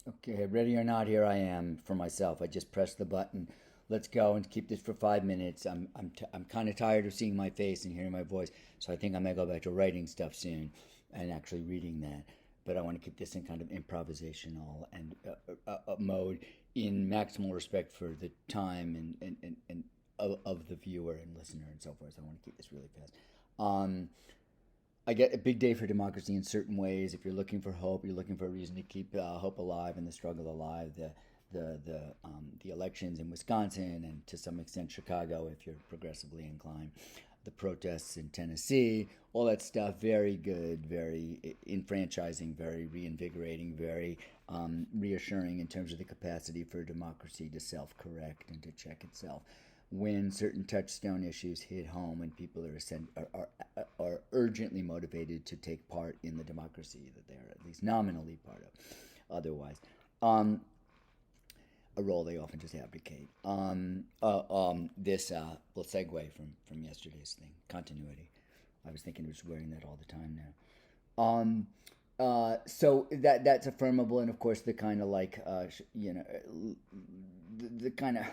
Okay, ready or not, here I am for myself. I just pressed the button. Let's go and keep this for 5 minutes. I'm kind of tired of seeing my face and hearing my voice, so I think I'm gonna go back to writing stuff soon and actually reading that. But I want to keep this in kind of improvisational and mode in maximal respect for the time and of the viewer and listener and so forth. So I want to keep this really fast. Um, I get a big day for democracy in certain ways. If you're looking for hope, you're looking for a reason to keep hope alive and the struggle alive. The elections in Wisconsin and to some extent Chicago, if you're progressively inclined. The protests in Tennessee, all that stuff, very good, very enfranchising, very reinvigorating, very reassuring in terms of the capacity for democracy to self correct and to check itself when certain touchstone issues hit home and people are urgently motivated to take part in the democracy that they're at least nominally part of. Otherwise, a role they often just abdicate. This will segue from yesterday's thing, continuity. I was thinking of just wearing that all the time now. So that's affirmable, and of course the kind of like the kind of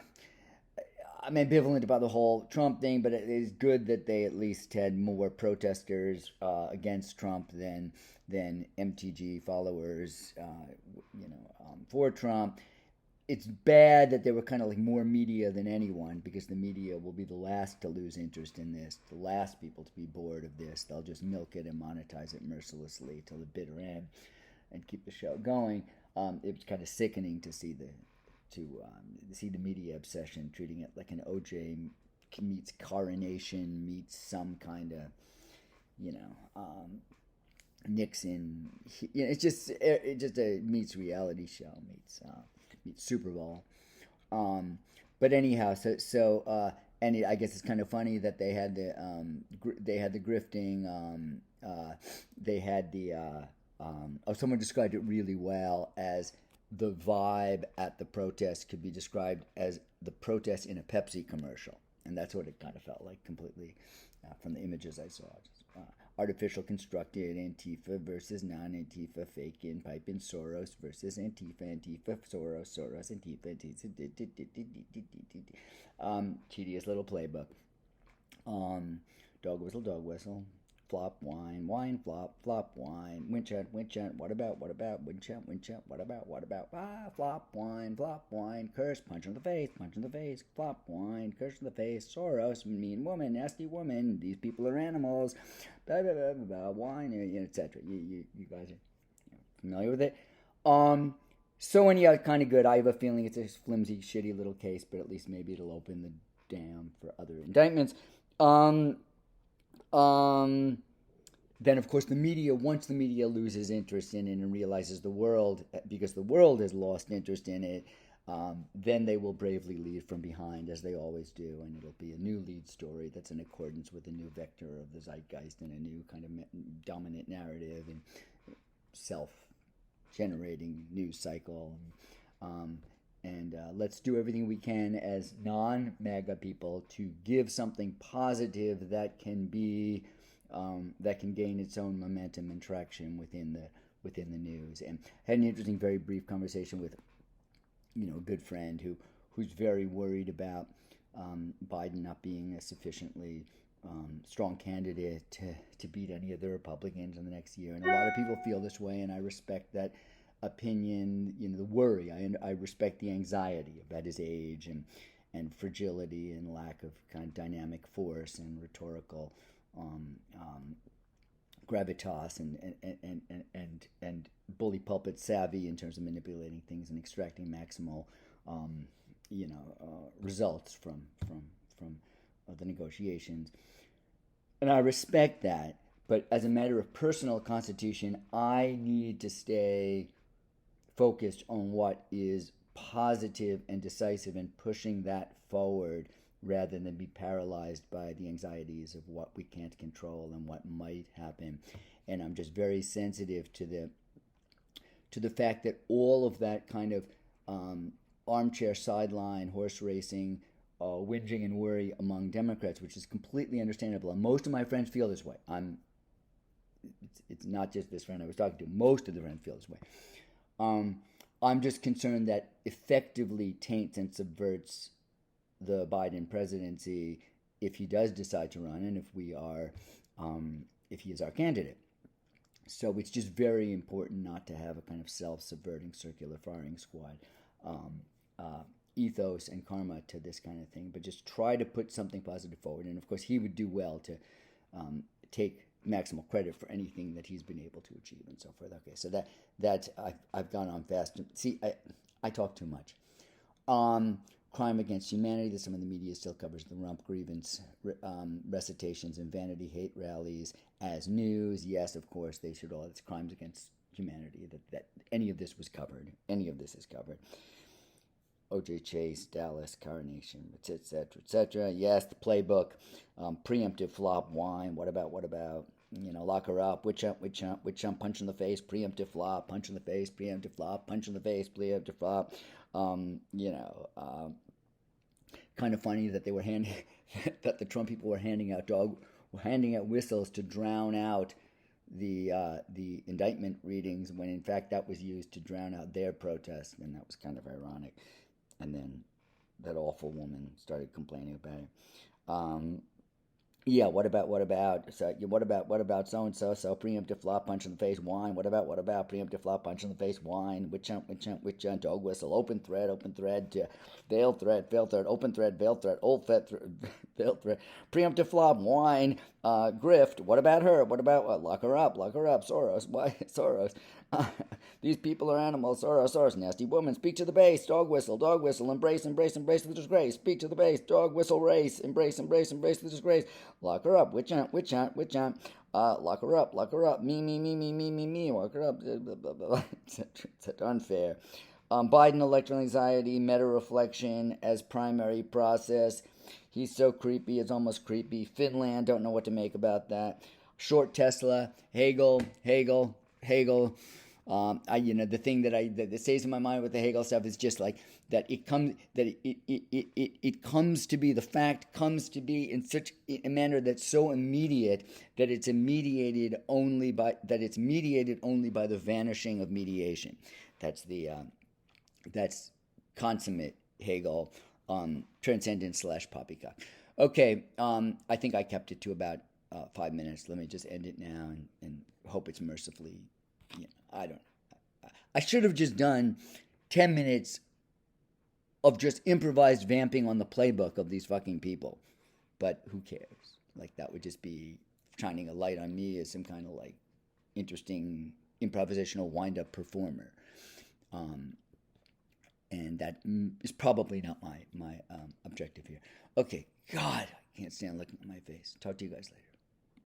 I'm ambivalent about the whole Trump thing, but it is good that they at least had more protesters against Trump than MTG followers, for Trump. It's bad that they were kind of like more media than anyone because the media will be the last to lose interest in this, the last people to be bored of this. They'll just milk it and monetize it mercilessly till the bitter end and keep the show going. It was kind of sickening to see the media obsession, treating it like an OJ meets coronation meets some kind of you know Nixon. It's just a meets reality show meets Super Bowl. But anyhow, and I guess it's kind of funny that they had the grifting. They had the someone described it really well as the vibe at the protest could be described as the protest in a Pepsi commercial, and that's what it kind of felt like completely from the images I saw. Artificial constructed Antifa versus non-Antifa, fake in pipe in Soros versus Antifa, Soros, Antifa, tedious little playbook. Dog whistle, flop, wine, flop, wine, wind chant, what about, wind chant, what about, flop, wine, curse, punch in the face, flop, wine, curse in the face, Soros, mean woman, nasty woman, these people are animals, blah, blah, blah, blah, blah wine, etc. You guys are familiar with it? So anyhow, kind of good. I have a feeling it's a flimsy, shitty little case, but at least maybe it'll open the dam for other indictments. Then, of course, once the media loses interest in it and realizes because the world has lost interest in it, then they will bravely lead from behind, as they always do, and it'll be a new lead story that's in accordance with a new vector of the zeitgeist and a new kind of dominant narrative and self-generating news cycle. And let's do everything we can as non-MAGA people to give something positive that can gain its own momentum and traction within the news. And had an interesting, very brief conversation with a good friend who's very worried about Biden not being a sufficiently strong candidate to beat any of the Republicans in the next year. And a lot of people feel this way, and I respect that opinion, the worry. I respect the anxiety about his age and fragility and lack of kind of dynamic force and rhetorical gravitas and bully pulpit savvy in terms of manipulating things and extracting maximal results from the negotiations. And I respect that, but as a matter of personal constitution, I need to stay focused on what is positive and decisive and pushing that forward rather than be paralyzed by the anxieties of what we can't control and what might happen. And I'm just very sensitive to the fact that all of that kind of armchair sideline horse racing, whinging and worry among Democrats, which is completely understandable. And most of my friends feel this way. It's not just this friend I was talking to. Most of the friends feel this way. I'm just concerned that effectively taints and subverts the Biden presidency if he does decide to run, and if he is our candidate. So it's just very important not to have a kind of self-subverting circular firing squad ethos and karma to this kind of thing, but just try to put something positive forward. And of course, he would do well to take maximal credit for anything that he's been able to achieve and so forth. Okay, so that's I've gone on fast. See, I talk too much. Crime against humanity, that some of the media still covers the rump grievance recitations and vanity hate rallies as news. Yes, of course, they should all. It's crimes against humanity that any of this was covered. Any of this is covered. O.J. Chase, Dallas, Coronation, etc., etc. Yes, the playbook, preemptive flop, wine. What about? Lock her up, witch hunt, punch in the face, preemptive flop, punch in the face, preemptive flop, punch in the face, preemptive flop. Kind of funny that they were that the Trump people were handing out whistles to drown out the indictment readings, when in fact that was used to drown out their protests, and that was kind of ironic. And then that awful woman started complaining about it. Yeah, what about so so and so preemptive flop, punch in the face, wine. What about preemptive flop, punch in the face, wine, witch hunt, dog whistle, open thread, veil thread, open thread, veil thread, old veil thread, preemptive flop, wine, grift. What about her? What about lock her up, Soros? Why Soros? These people are animals. Soros, nasty woman. Speak to the base. Dog whistle. Embrace the disgrace. Speak to the base. Dog whistle. Race. Embrace the disgrace. Lock her up. Witch hunt. Lock her up. Me. Lock her up. Etc. Unfair. Biden electoral anxiety. Meta reflection as primary process. He's so creepy. It's almost creepy. Finland. Don't know what to make about that. Short Tesla. Hegel. The thing that stays in my mind with the Hegel stuff is just like that it comes to be, the fact comes to be in such a manner that's so immediate that it's mediated only by the vanishing of mediation. That's consummate Hegel, transcendent / poppycock. Okay, I think I kept it to about 5 minutes. Let me just end it now and hope it's mercifully. I should have just done 10 minutes of just improvised vamping on the playbook of these fucking people. But who cares? Like, that would just be shining a light on me as some kind of like interesting improvisational wind-up performer. And that is probably not my objective here. Okay, God, I can't stand looking at my face. Talk to you guys later.